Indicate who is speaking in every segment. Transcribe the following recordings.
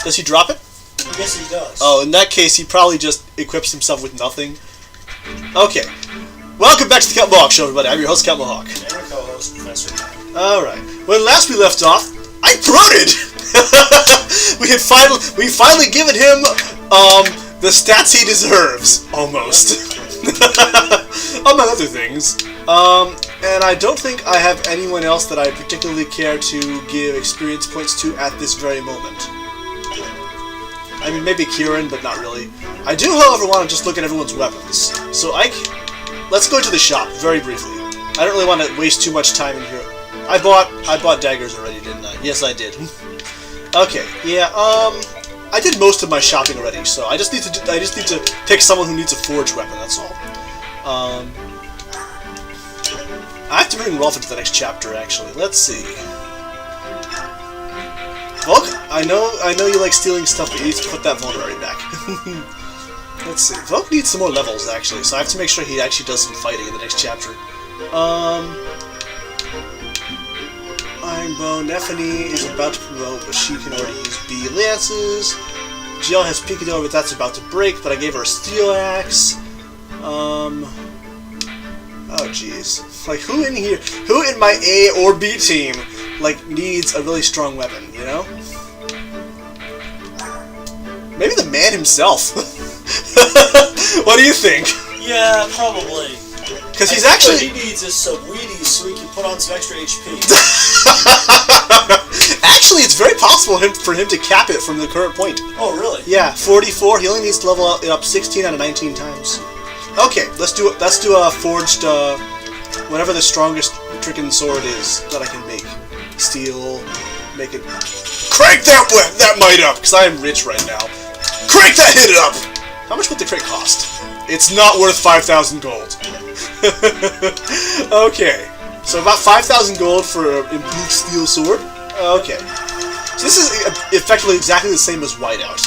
Speaker 1: Does he drop it?
Speaker 2: Yes, he does.
Speaker 1: Oh, in that case, he probably just equips himself with nothing. Okay. Welcome back to the Count Mohawk Show, everybody. I'm your host, Count Mohawk.
Speaker 2: And our co-host, Professor Matt.
Speaker 1: Alright. When last we left off, I promoted! we finally given him, the stats he deserves. Almost. Among other things. And I don't think I have anyone else that I particularly care to give experience points to at this very moment. I mean, maybe Kieran, but not really. I do, however, want to just look at everyone's weapons. So, Ike, let's go to the shop, very briefly. I don't really want to waste too much time in here. I bought daggers already, didn't I? Yes, I did. Okay, yeah, I did most of my shopping already, so I just need to pick someone who needs a forge weapon, that's all. I have to bring Rolf into the next chapter, actually. Let's see. Volk, I know you like stealing stuff, but you need to put that vulnerary back. Let's see. Volk needs some more levels, actually, so I have to make sure he actually does some fighting in the next chapter. Ironbow, Nephany is about to promote, but she can already use B lances. Jill has Picador, but that's about to break, but I gave her a steel axe. Oh jeez. Like, who in my A or B team, like, needs a really strong weapon, you know? Maybe the man himself. What do you think?
Speaker 2: Yeah, probably.
Speaker 1: Because he's actually...
Speaker 2: What he needs is some Wheaties so he can put on some extra HP.
Speaker 1: Actually, it's very possible for him to cap it from the current point.
Speaker 2: Oh, really?
Speaker 1: Yeah, 44. He only needs to level it up 16 out of 19 times. Okay, let's do a forged, whatever the strongest freaking sword is that I can make. Steel, make it... Crank that might up, because I am rich right now. Crank that hit up! How much would the crate cost? It's not worth 5,000 gold. Okay, so about 5,000 gold for an improved steel sword. Okay, so this is effectively exactly the same as Whiteout.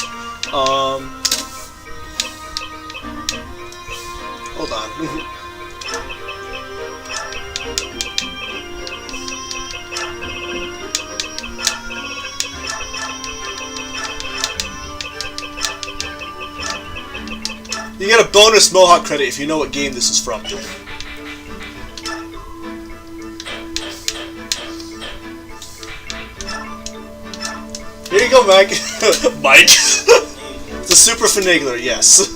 Speaker 1: Hold on. You get a bonus Mohawk credit if you know what game this is from. Here you go, Mike. Mike. The Super Finagler, yes.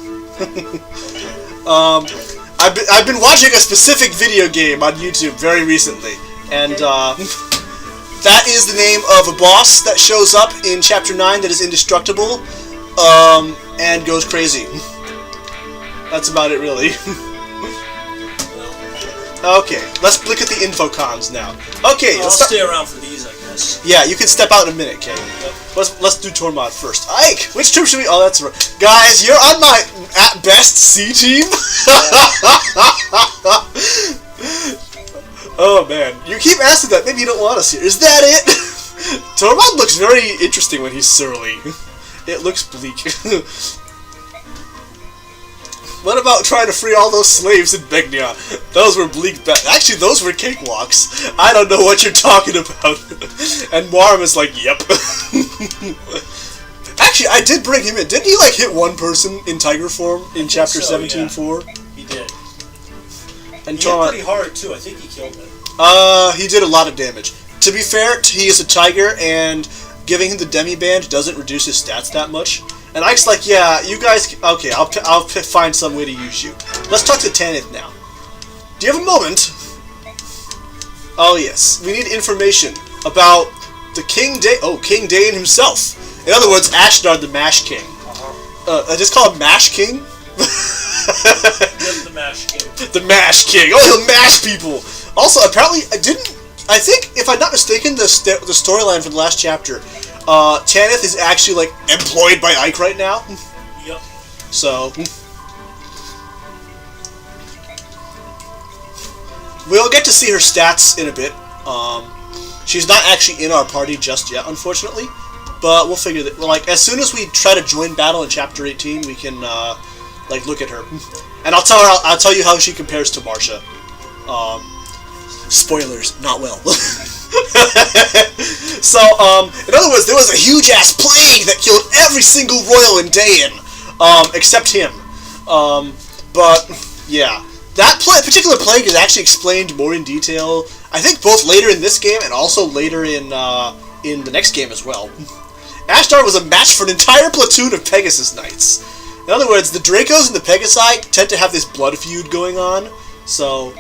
Speaker 1: I've been watching a specific video game on YouTube very recently, and that is the name of a boss that shows up in Chapter 9 that is indestructible, and goes crazy. That's about it, really. Okay, let's look at the infocons now. Okay,
Speaker 2: I'll stay around for these, I guess.
Speaker 1: Yeah, you can step out in a minute, Kay.
Speaker 2: Yep.
Speaker 1: Let's do Tormod first. Ike, which troop should we? Oh, that's right. Guys, you're on my at best C team. Oh man, you keep asking that. Maybe you don't want us here. Is that it? Tormod looks very interesting when he's surly. It looks bleak. What about trying to free all those slaves in Begnia? Those were bleak actually, those were cakewalks. I don't know what you're talking about. And Moram is like, yep. Actually, I did bring him in. Didn't he, like, hit one person in tiger form in chapter 17-4?
Speaker 2: Yeah. He did.
Speaker 1: And
Speaker 2: he hit pretty hard, too. I think he killed it.
Speaker 1: He did a lot of damage. To be fair, he is a tiger, and giving him the demi-band doesn't reduce his stats that much. And Ike's like, yeah, you guys... Okay, I'll find some way to use you. Let's talk to Tanith now. Do you have a moment? Oh, yes. We need information about the King Dane himself. In other words, Ashdar the Mash King. I just call him Mash King?
Speaker 2: The Mash King.
Speaker 1: The Mash King. Oh, he'll mash people! Also, apparently, I think, if I'm not mistaken, the storyline from the last chapter... Tanith is actually, like, employed by Ike right now.
Speaker 2: Yep.
Speaker 1: So... We'll get to see her stats in a bit. She's not actually in our party just yet, unfortunately. But we'll figure that... Well, like, as soon as we try to join battle in Chapter 18, we can, like, look at her. And I'll tell you how she compares to Marsha. Spoilers, not well. So, in other words, there was a huge-ass plague that killed every single royal in Dayan, except him. But, yeah. That particular plague is actually explained more in detail, I think both later in this game and also later in the next game as well. Ashdar was a match for an entire platoon of Pegasus Knights. In other words, the Dracos and the Pegasi tend to have this blood feud going on, so,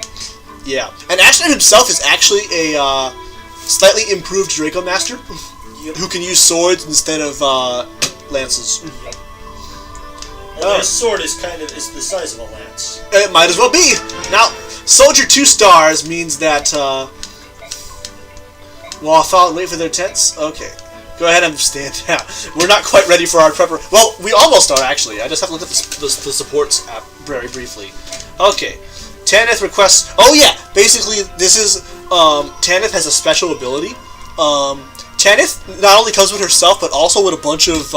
Speaker 1: yeah. And Ashdar himself is actually a slightly improved Draco Master, who can use swords instead of lances.
Speaker 2: Yep. Well, his sword is is the size of a lance.
Speaker 1: It might as well be. Now, Soldier 2 stars means that, well, I'll follow and wait for their tents? Okay. Go ahead and stand down. We're not quite ready for our prepper. Well, we almost are, actually. I just have to look at the supports app very briefly. Okay. Tanith requests... Oh, yeah! Basically, this is... Tanith has a special ability. Tanith not only comes with herself, but also with a bunch of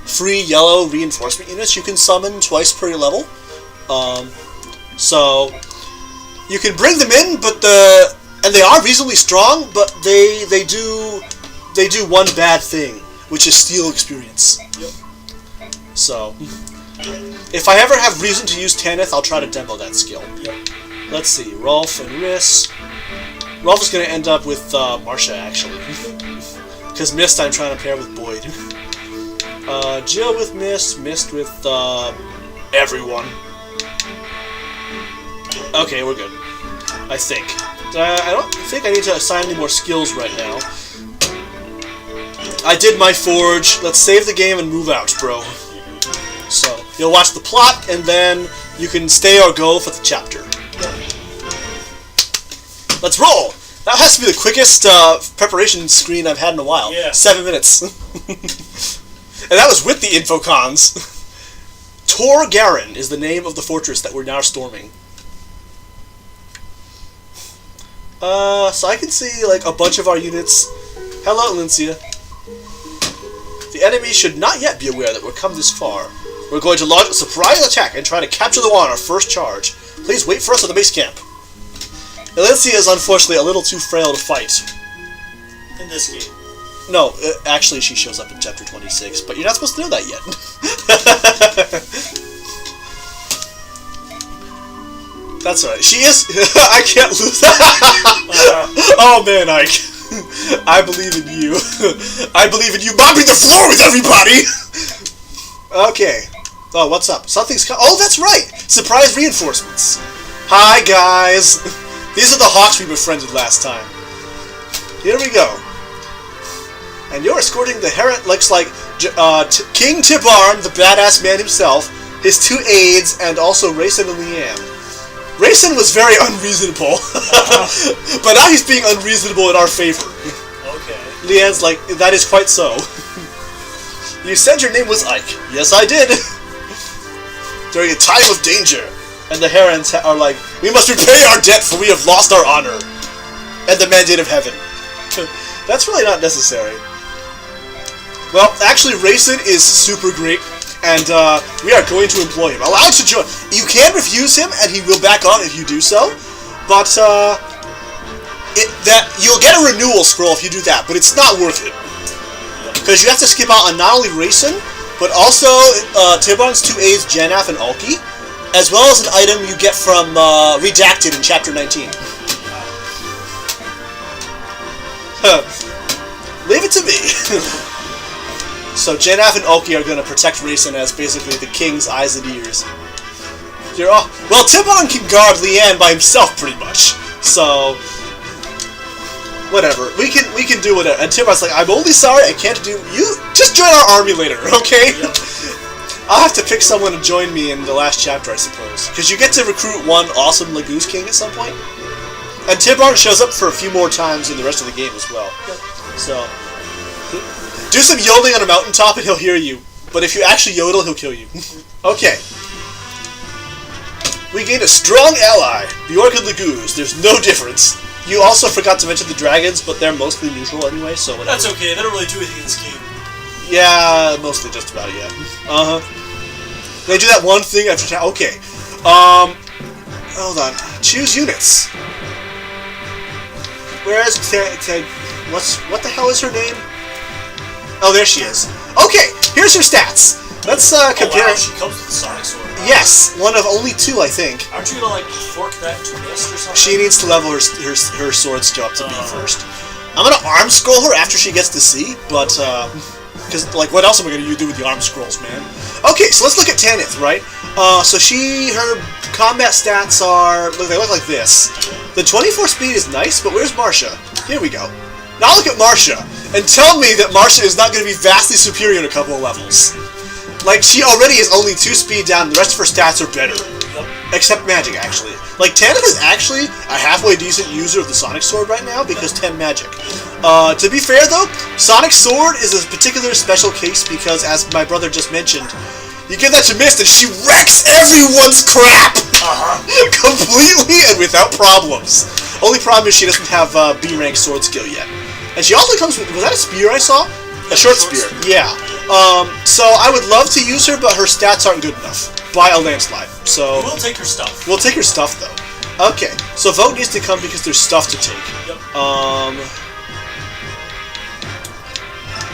Speaker 1: free yellow reinforcement units you can summon twice per level. So... You can bring them in, but and they are reasonably strong, but they do one bad thing, which is steal experience.
Speaker 2: Yep. So,
Speaker 1: if I ever have reason to use Tanith, I'll try to demo that skill.
Speaker 2: Yep.
Speaker 1: Let's see, Rolf and Riss. Rolf is going to end up with Marsha, actually. Because Mist I'm trying to pair with Boyd. Jill with Mist, Mist with everyone. Okay, we're good. I think. I don't think I need to assign any more skills right now. I did my forge. Let's save the game and move out, bro. So, you'll watch the plot, and then you can stay or go for the chapter. Let's roll! That has to be the quickest preparation screen I've had in a while.
Speaker 2: Yeah.
Speaker 1: 7 minutes. And that was with the infocons. Tor Garen is the name of the fortress that we're now storming. So I can see, like, a bunch of our units. Hello, Lincia. The enemy should not yet be aware that we've come this far. We're going to launch a surprise attack and try to capture the wall on our first charge. Please wait for us at the base camp. Lincia is unfortunately a little too frail to fight.
Speaker 2: In this game.
Speaker 1: No, actually she shows up in chapter 26, but you're not supposed to know that yet. That's right. She is... I can't lose that. Oh man, Ike. I believe in you. I believe in you mopping the floor with everybody! Okay. Oh, what's up? Something's oh, that's right! Surprise reinforcements. Hi, guys. These are the Hawks we befriended last time. Here we go. And you're escorting the Heron, looks like King Tibarn, the badass man himself, his 2 aides, and also Rayson and Leanne. Rayson was very unreasonable, but now he's being unreasonable in our favor.
Speaker 2: Okay.
Speaker 1: Leanne's like, that is quite so. You said your name was Ike. Yes, I did. During a time of danger. And the Herons are like, we must repay our debt for we have lost our honor. And the mandate of heaven. That's really not necessary. Well, actually, Rayson is super great. And we are going to employ him. Allowed to join. You can refuse him, and he will back on if you do so. But you'll get a renewal scroll if you do that. But it's not worth it, because you have to skip out on not only Rayson, but also Tibarn's 2 aides, Janaf and Alki, as well as an item you get from Redacted in Chapter 19. Leave it to me. So Janaf and Alki are going to protect Rayson as basically the king's eyes and ears. Well, Tibarn can guard Leanne by himself pretty much. So whatever. We can do whatever. And Tibarn's like, I'm only sorry I can't do you just join our army later, okay? Yep. I'll have to pick someone to join me in the last chapter, I suppose. Because you get to recruit one awesome Lagoose King at some point. And Tibarn shows up for a few more times in the rest of the game as well. Yep. So do some yodeling on a mountaintop and he'll hear you. But if you actually yodel, he'll kill you. Okay. We gained a strong ally, the Orchid Lagoos. There's no difference. You also forgot to mention the dragons, but they're mostly neutral anyway, so whatever.
Speaker 2: That's okay, they don't really do anything in this game.
Speaker 1: Yeah, mostly just about, yeah. Uh-huh. They do that one thing after time. Okay. Hold on. Choose units. Whereas what the hell is her name? Oh, there she is. Okay, here's her stats. Let's compare.
Speaker 2: Oh, wow, she comes with the Sonic Sword.
Speaker 1: Yes, one of only 2, I think.
Speaker 2: Aren't you gonna like fork that into mist or something?
Speaker 1: She needs to level her sword skill up to B first. I'm gonna arm scroll her after she gets to C, but because like what else am I gonna do with the arm scrolls, man? Okay, so let's look at Tanith, right? So her combat stats are they look like this. The 24 speed is nice, but where's Marcia? Here we go. Now look at Marcia, and tell me that Marcia is not going to be vastly superior in a couple of levels. Like, she already is only 2 speed down, and the rest of her stats are better.
Speaker 2: Yep.
Speaker 1: Except magic, actually. Like, Tanith is actually a halfway decent user of the Sonic Sword right now, because 10 magic. To be fair, though, Sonic Sword is a particular special case, because, as my brother just mentioned, you give that to Mist, and she wrecks everyone's crap! Completely and without problems. Only problem is she doesn't have B-rank sword skill yet. And she also comes with, was that a spear I saw? A short spear, yeah. So I would love to use her, but her stats aren't good enough by a landslide. So
Speaker 2: we'll take her stuff.
Speaker 1: We'll take her stuff though. Okay, so Vote needs to come because there's stuff to take.
Speaker 2: Yep.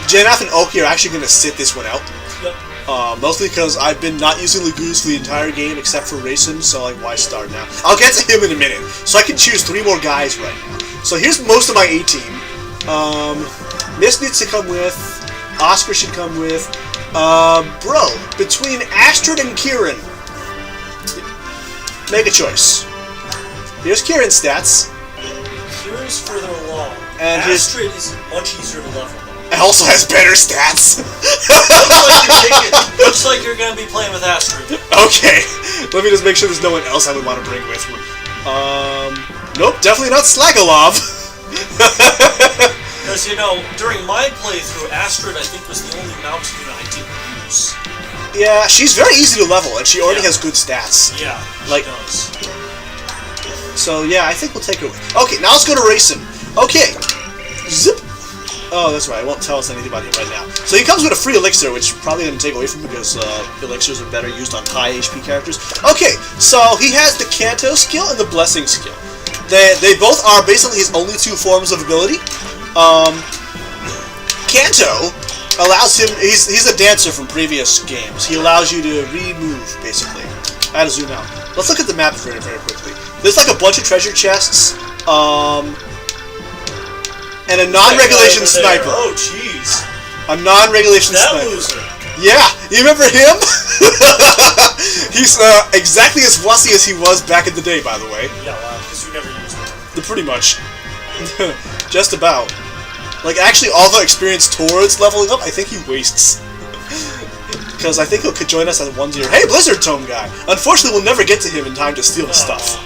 Speaker 1: Jannath and Oki are actually going to sit this one out.
Speaker 2: Yep.
Speaker 1: Mostly because I've been not using Lagoose for the entire game except for racing, so like why start now? I'll get to him in a minute. So I can choose 3 more guys right now. So here's most of my A-team. Mist needs to come with. Oscar should come with. Bro, between Astrid and Kieran, make a choice. Here's Kieran's stats.
Speaker 2: Kieran's further along.
Speaker 1: And
Speaker 2: Astrid is much easier to level.
Speaker 1: It also has better stats.
Speaker 2: Looks like you're gonna be playing with Astrid.
Speaker 1: Okay, let me just make sure there's no one else I would want to bring with me. Nope, definitely not Slagalov.
Speaker 2: Because, you know, during my playthrough, Astrid, I think, was the only mountain unit I didn't use.
Speaker 1: Yeah, she's very easy to level, and she already has good stats.
Speaker 2: Yeah,
Speaker 1: like,
Speaker 2: she does.
Speaker 1: So, yeah, I think we'll take her with. Okay, now let's go to racing. Okay. Zip. Oh, that's right, I won't tell us anything about him right now. So he comes with a free elixir, which probably going to take away from him because elixirs are better used on high HP characters. Okay, so he has the Canto skill and the Blessing skill. They both are basically his only 2 forms of ability. Canto allows him, he's a dancer from previous games. He allows you to re-move, basically. I had to zoom out. Let's look at the map very, very quickly. There's like a bunch of treasure chests, and a non-regulation sniper.
Speaker 2: Oh, jeez.
Speaker 1: A non-regulation sniper.
Speaker 2: That loser.
Speaker 1: Yeah, you remember him? He's exactly as wussy as he was back in the day, by the way.
Speaker 2: Yeah, wow, because we never used him.
Speaker 1: Pretty much. Just about. Like, actually, all the experience towards leveling up, I think he wastes. Because I think he'll could join us at 1-0. Hey, Blizzard Tome guy! Unfortunately, we'll never get to him in time to steal his stuff.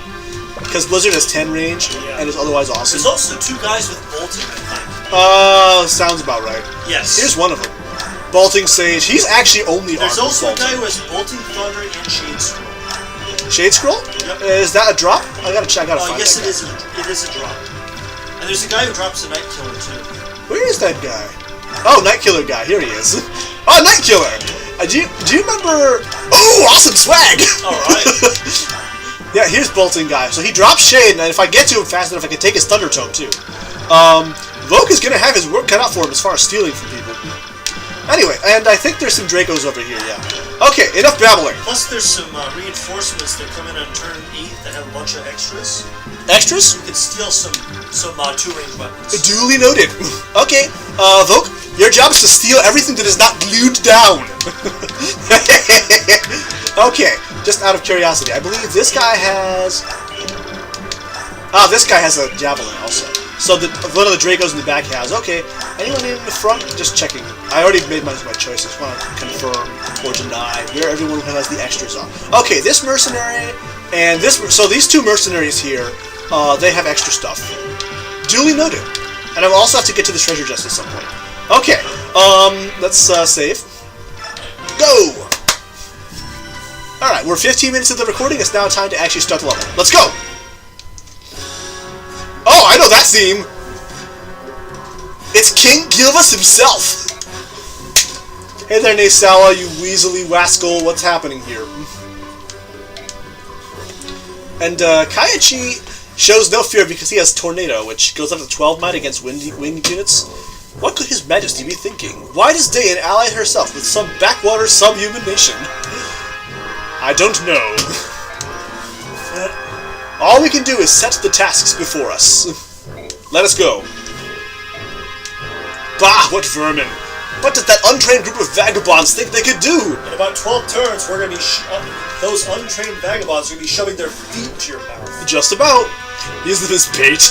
Speaker 1: Because Blizzard has 10 range, and is otherwise awesome.
Speaker 2: There's also 2 guys with bolting, I think.
Speaker 1: Sounds about right.
Speaker 2: Yes.
Speaker 1: Here's one of them. Bolting Sage. He's actually only armed with
Speaker 2: There's also a
Speaker 1: bolting.
Speaker 2: guy who has bolting, thunder, and shade scroll.
Speaker 1: Shade scroll?
Speaker 2: Yep.
Speaker 1: Is that a drop? I gotta check. I gotta find
Speaker 2: yes,
Speaker 1: that guy.
Speaker 2: it is a drop. And there's a guy who drops a Night Killer, too.
Speaker 1: Where is that guy? Oh, Night Killer guy. Here he is. Oh, Night Killer! Do you remember... Oh, awesome swag!
Speaker 2: Alright.
Speaker 1: Yeah, here's Bolting guy. So he drops Shade, and if I get to him fast enough, I can take his Thunder Tome, too. Vogue is gonna have his work cut out for him as far as stealing from people. Anyway, and I think there's some Dracos over here, yeah. Okay, enough babbling.
Speaker 2: Plus there's some reinforcements that come in on turn 8 that have a bunch of extras.
Speaker 1: Extras?
Speaker 2: You can steal some 2-range weapons.
Speaker 1: Duly noted. Okay, Vogue, your job is to steal everything that is not glued down. Okay, just out of curiosity, I believe this guy has... this guy has a Javelin also. So one of the Dracos in the back has. Okay, anyone in the front? Just checking. I already made my choice. I just want to confirm or deny where everyone who has the extras are. Okay, this mercenary and this. So these 2 mercenaries here, they have extra stuff. Duly noted. And I will also have to get to the treasure chest at some point. Okay, let's save. Go! Alright, we're 15 minutes into the recording. It's now time to actually start the level. Let's go! Oh, I know that theme! It's King Gilvas himself! Hey there, Naysala, you weaselly wascal, what's happening here? And, Kayachi, shows no fear because he has Tornado, which goes up to 12 might against winged units. What could His Majesty be thinking? Why does Dayan ally herself with some backwater subhuman nation? I don't know. All we can do is set the tasks before us. Let us go. Bah, what vermin! What did that untrained group of vagabonds think they could do?
Speaker 2: In about 12 turns, we're gonna be those untrained vagabonds are gonna be shoving their feet into your mouth.
Speaker 1: Just about. Use them as bait.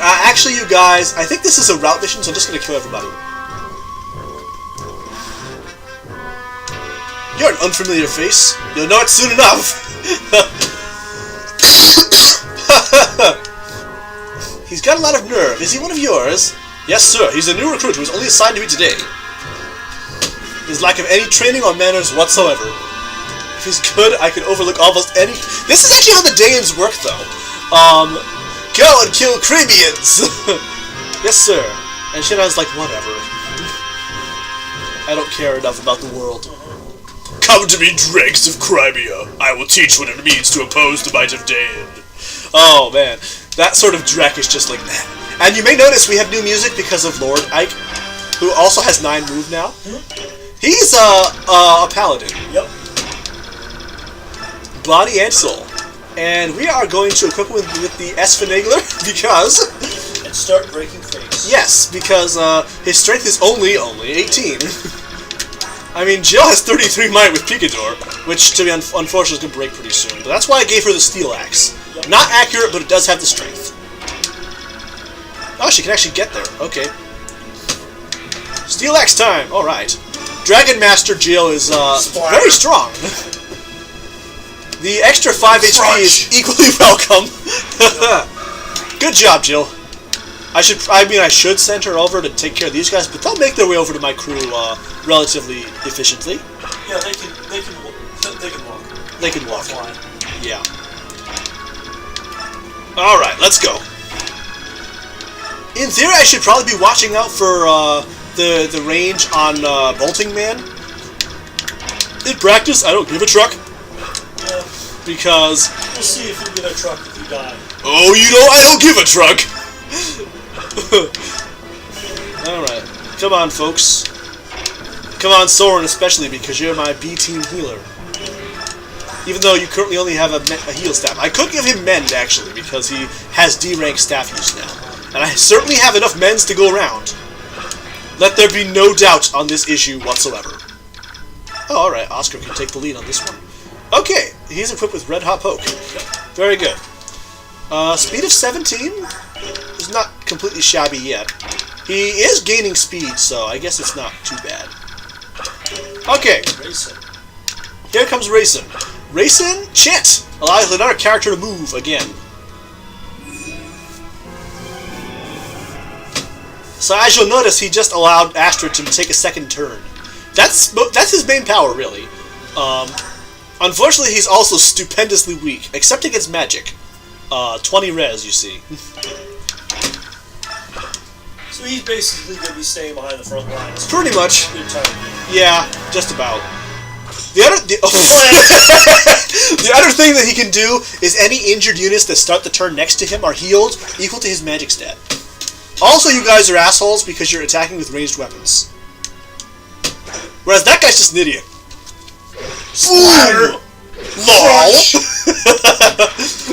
Speaker 1: Actually, you guys, I think this is a route mission, so I'm just gonna kill everybody. You're an unfamiliar face. You'll know it soon enough. He's got a lot of nerve. Is he one of yours? Yes, sir. He's a new recruit who was only assigned to me today. His lack of any training or manners whatsoever. If he's good, I can overlook almost any... This is actually how the Dayans work, though. Go and kill Crimeans! Yes, sir. And Shinon's like, whatever. I don't care enough about the world. Come to me, dregs of Crimea. I will teach what it means to oppose the might of Dayan. Oh, man. That sort of Drek is just like that. And you may notice we have new music because of Lord Ike, who also has 9 move now. He's a paladin.
Speaker 2: Yep.
Speaker 1: Body and soul. And we are going to equip him with the Esfinagler because...
Speaker 2: And start breaking face.
Speaker 1: Yes, because his strength is only 18. I mean, Jill has 33 might with Picador, which, to be unfortunately, is going to break pretty soon. But that's why I gave her the Steel Axe. Yep. Not accurate, but it does have the strength. Oh, she can actually get there. Okay. Steel Axe time! Alright. Dragon Master Jill is very strong. The extra 5 HP is equally welcome. Good job, Jill. I should send her over to take care of these guys, but they'll make their way over to my crew relatively efficiently.
Speaker 2: Yeah, they can walk.
Speaker 1: They can walk.
Speaker 2: Offline.
Speaker 1: Yeah. All right, let's go. In theory, I should probably be watching out for the range on Bolting Man. In practice, I don't give a truck.
Speaker 2: Yeah.
Speaker 1: Because...
Speaker 2: We'll see if you get a truck if you die.
Speaker 1: Oh, you know I don't give a truck! Alright. Come on, folks. Come on, Soren especially, because you're my B-team healer. Even though you currently only have a heal staff. I could give him Mend, actually, because he has D-rank staff use now. And I certainly have enough Mends to go around. Let there be no doubt on this issue whatsoever. Oh, alright. Oscar can take the lead on this one. Okay, he's equipped with Red Hot Poke. Very good. Speed of 17 is not completely shabby yet. He is gaining speed, so I guess it's not too bad. Okay. Here comes Racin. Racin, Chant! Allows another character to move again. So as you'll notice, he just allowed Astrid to take a second turn. That's his main power, really. Unfortunately, he's also stupendously weak, except against magic. 20 res, you see.
Speaker 2: So he's basically going to be staying behind the front lines.
Speaker 1: Pretty much. Yeah, just about. The other thing that he can do is any injured units that start the turn next to him are healed, equal to his magic stat. Also, you guys are assholes because you're attacking with ranged weapons. Whereas that guy's just an idiot. Splatter! LOL!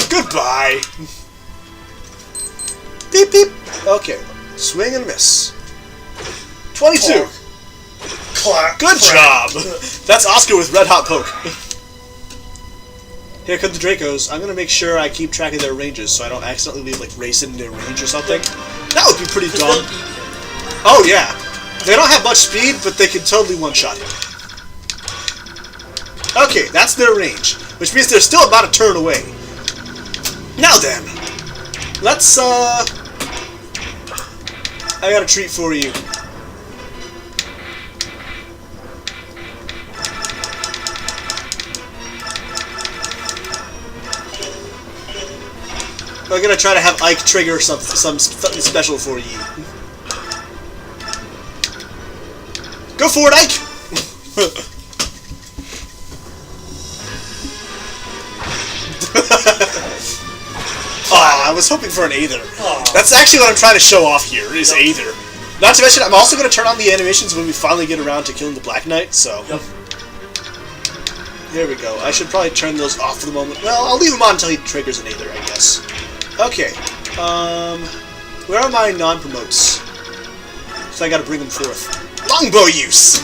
Speaker 1: Goodbye. Beep beep. Okay. Swing and miss. 22.
Speaker 2: Clap.
Speaker 1: Good job. That's Oscar with Red Hot Poke. Here come the Dracos. I'm gonna make sure I keep track of their ranges so I don't accidentally leave like Racin in their range or something. That would be pretty dumb. Oh yeah. They don't have much speed, but they can totally one-shot him. Okay, that's their range, which means they're still about a turn away. Now then, let's, I got a treat for you. I'm gonna try to have Ike trigger something special for you. Go for it, Ike! Aw, I was hoping for an Aether.
Speaker 2: Aw.
Speaker 1: That's actually what I'm trying to show off here, is
Speaker 2: Yep.
Speaker 1: Aether. Not to mention, I'm also going to turn on the animations when we finally get around to killing the Black Knight, so...
Speaker 2: Yep.
Speaker 1: There we go. I should probably turn those off for the moment. Well, I'll leave them on until he triggers an Aether, I guess. Okay. Where are my non-promotes? So I gotta bring them forth. Longbow use!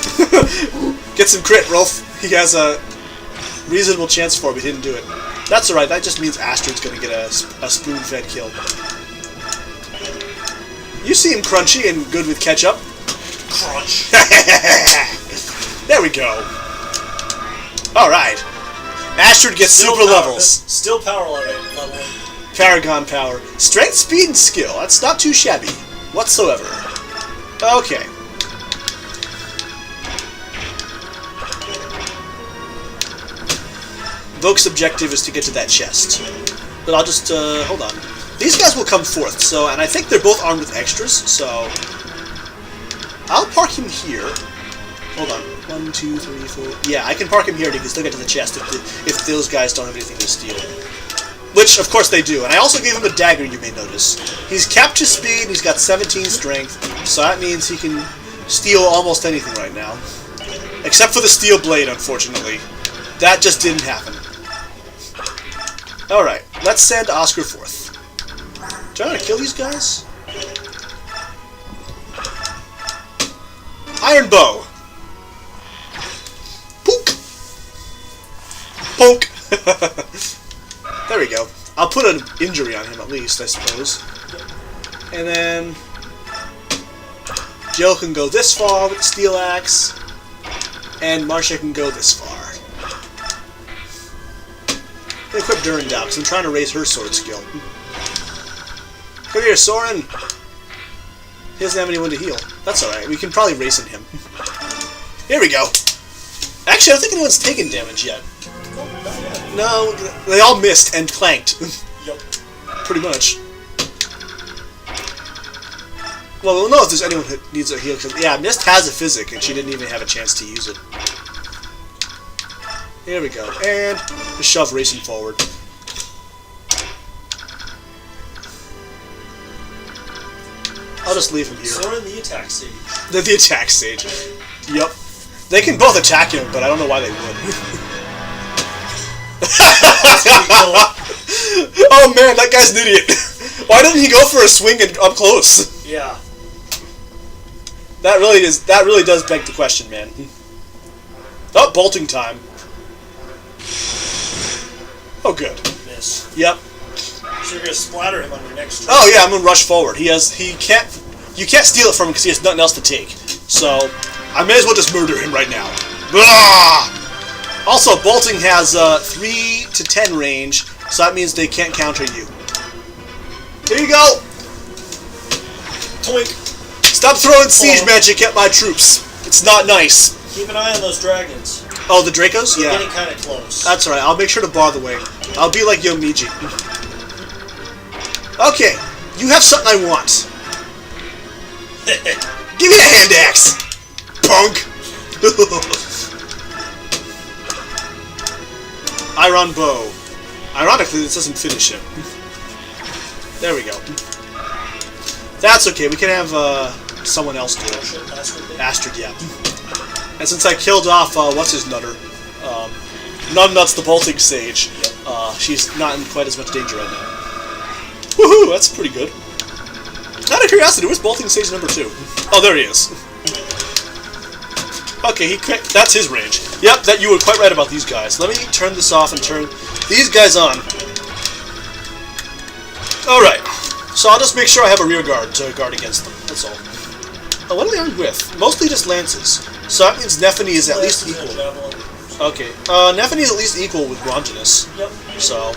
Speaker 1: Get some crit, Rolf. He has a reasonable chance for it, but he didn't do it. That's alright, that just means Astrid's gonna get a spoon-fed kill. You seem crunchy and good with ketchup.
Speaker 2: Crunch.
Speaker 1: There we go. Alright. Astrid gets super levels.
Speaker 2: Still power leveling.
Speaker 1: Paragon power. Strength, speed, and skill. That's not too shabby. Whatsoever. Okay. Voke's objective is to get to that chest. But I'll just, hold on. These guys will come forth, so, and I think they're both armed with extras, so... I'll park him here. Hold on. 1, 2, 3, 4... Yeah, I can park him here, and he can still get to the chest if those guys don't have anything to steal. Which, of course, they do. And I also gave him a dagger, you may notice. He's capped his speed, and he's got 17 strength, so that means he can steal almost anything right now. Except for the steel blade, unfortunately. That just didn't happen. Alright, let's send Oscar forth. Do I want to kill these guys? Iron bow! Pook! Poke! There we go. I'll put an injury on him at least, I suppose. And then... Jill can go this far with the steel axe. And Marcia can go this far. Equip Durandal, because I'm trying to raise her sword skill. Come here, Soren! He doesn't have anyone to heal. That's alright, we can probably race in him. Here we go! Actually, I don't think anyone's taken damage yet. No, they all missed and clanked.
Speaker 2: Yep.
Speaker 1: Pretty much. Well, we'll know if there's anyone who needs a heal, because, yeah, Mist has a physic, and she didn't even have a chance to use it. Here we go, and the shove racing forward. I'll just leave him here.
Speaker 2: Soren the attack stage.
Speaker 1: They're the attack stage. Yup. They can both attack him, but I don't know why they would. Oh man, that guy's an idiot. Why didn't he go for a swing and up close?
Speaker 2: Yeah.
Speaker 1: That really does beg the question, man. Oh, bolting time. Oh, good.
Speaker 2: Miss.
Speaker 1: Yep.
Speaker 2: So you're gonna splatter him on your next turn.
Speaker 1: Oh yeah, I'm gonna rush forward. You can't steal it from him because he has nothing else to take. So, I may as well just murder him right now. Blah! Also, bolting has 3 to 10 range, so that means they can't counter you. Here you go!
Speaker 2: Toink!
Speaker 1: Stop throwing siege magic at my troops. It's not nice.
Speaker 2: Keep an eye on those dragons.
Speaker 1: Oh, the Dracos?
Speaker 2: They're
Speaker 1: Yeah.
Speaker 2: getting kind of close.
Speaker 1: That's alright, I'll make sure to bar the way. I'll be like Yomiji. Okay, you have something I want. Give me a hand axe! Punk! Iron bow. Ironically, this doesn't finish him. There we go. That's okay, we can have someone else do it. Astrid, yeah. And since I killed off, what's his nutter? Numbnuts the bolting sage. She's not in quite as much danger right now. Woohoo! That's pretty good. Out of curiosity, where's bolting sage number 2? Oh, there he is. Okay, that's his range. Yep, that you were quite right about these guys. Let me turn this off and turn these guys on. Alright, so I'll just make sure I have a rear guard to guard against them. That's all. Oh, what are they armed with? Mostly just lances. So that means Nephany is at least equal. Okay, Nephany is at least equal with Longinus.
Speaker 2: Yep.
Speaker 1: So,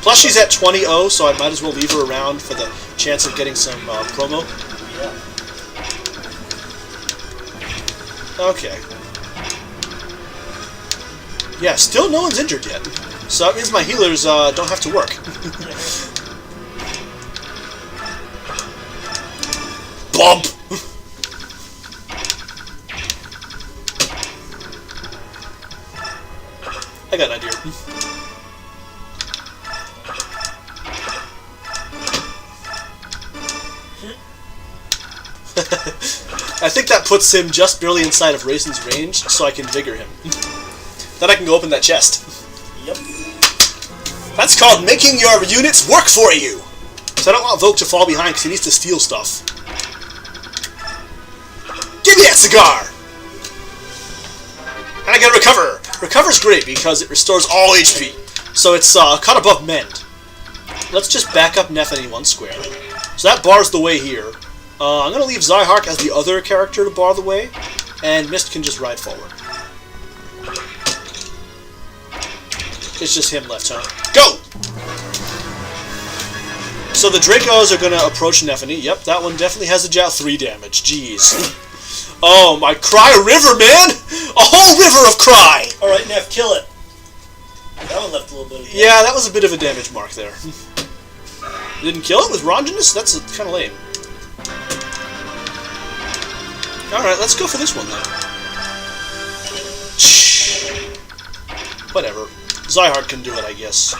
Speaker 1: plus she's at 20-0, so I might as well leave her around for the chance of getting some promo.
Speaker 2: Yeah.
Speaker 1: Okay. Yeah, still no one's injured yet. So that means my healers don't have to work. Bump! I got an idea. I think that puts him just barely inside of Raisin's range, so I can vigor him. Then I can go open that chest.
Speaker 2: Yep.
Speaker 1: That's called making your units work for you! So I don't want Volk to fall behind because he needs to steal stuff. Give me that cigar! And I get Recover! Recover's great because it restores all HP. So it's cut above Mend. Let's just back up Neffany 1 square. So that bars the way here. I'm going to leave Zyhark as the other character to bar the way, and Mist can just ride forward. It's just him left, huh? Go! So the Dracos are going to approach Neffany. Yep, that one definitely has a 3 damage. Jeez. Oh, my Cry River, man! A whole river of Cry!
Speaker 2: Alright, Neff, kill it. That one left a little bit of damage.
Speaker 1: Yeah, that was a bit of a damage mark there. Didn't kill it with Ronginus? That's kind of lame. Alright, let's go for this one then. Whatever. Zyhark can do it, I guess.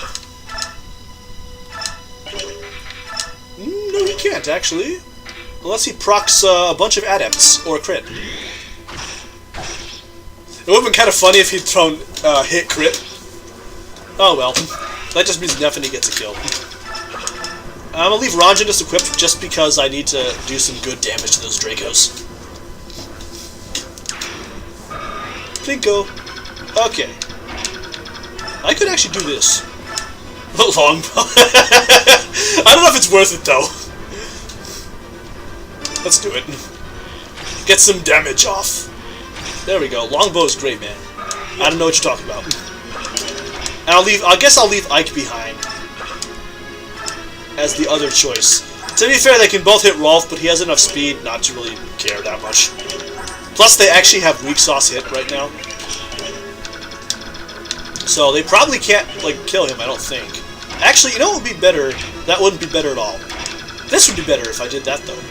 Speaker 1: No, he can't, actually. Unless he procs a bunch of adepts, or a crit. It would have been kind of funny if he'd thrown hit crit. Oh well. That just means Neffany gets a kill. I'm gonna leave Ronginus equipped just because I need to do some good damage to those Dracos. Plinko. Okay. I could actually do this. Longbow. I don't know if it's worth it though. Let's do it. Get some damage off. There we go. Longbow is great, man. I don't know what you're talking about. And I guess I'll leave Ike behind as the other choice. To be fair, they can both hit Rolf, but he has enough speed not to really care that much. Plus, they actually have weak sauce hit right now. So they probably can't, like, kill him, I don't think. Actually, you know what would be better? That wouldn't be better at all. This would be better if I did that, though.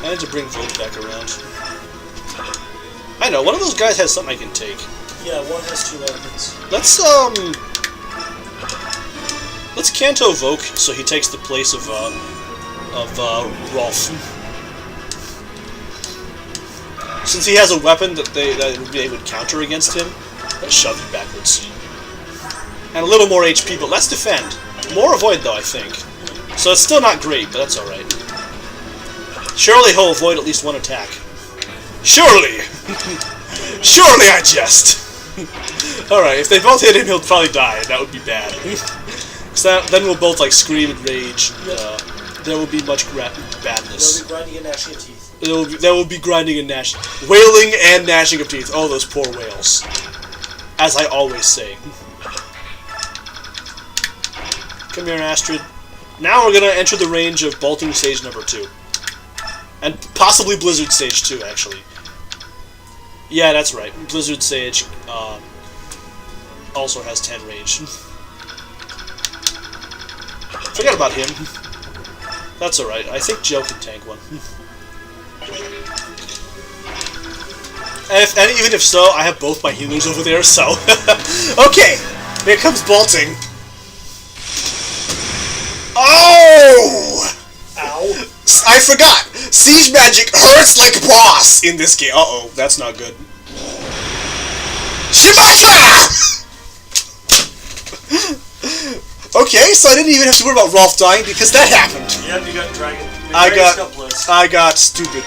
Speaker 1: I need to bring Vogue back around. I know, one of those guys has something I can take.
Speaker 2: Yeah, one has 2 weapons.
Speaker 1: Let's Canto Vogue so he takes the place of Rolf. Since he has a weapon that they would counter against him, let's shove you backwards. And a little more HP, but let's defend. More avoid though, I think. So it's still not great, but that's alright. Surely he'll avoid at least 1 attack. Surely! Surely I jest! Alright, if they both hit him, he'll probably die, and that would be bad. So then we'll both, like, scream and rage. There will be much badness.
Speaker 2: There will be grinding and gnashing of teeth.
Speaker 1: There will be grinding and gnashing. Wailing and gnashing of teeth. Oh, those poor whales. As I always say. Come here, Astrid. Now we're going to enter the range of Bolting Stage number 2. And possibly Blizzard Stage 2, actually. Yeah, that's right. Blizzard Sage also has 10 range. Forget about him. That's alright. I think Joe can tank one. And even if so, I have both my healers over there, so... Okay! Here comes Bolting. Oh!
Speaker 2: Ow.
Speaker 1: I forgot! Siege magic hurts like boss in this game. Uh-oh, that's not good. Shibata! Okay, so I didn't even have to worry about Rolf dying because that happened.
Speaker 2: Yep, you got dragon.
Speaker 1: I got stupid.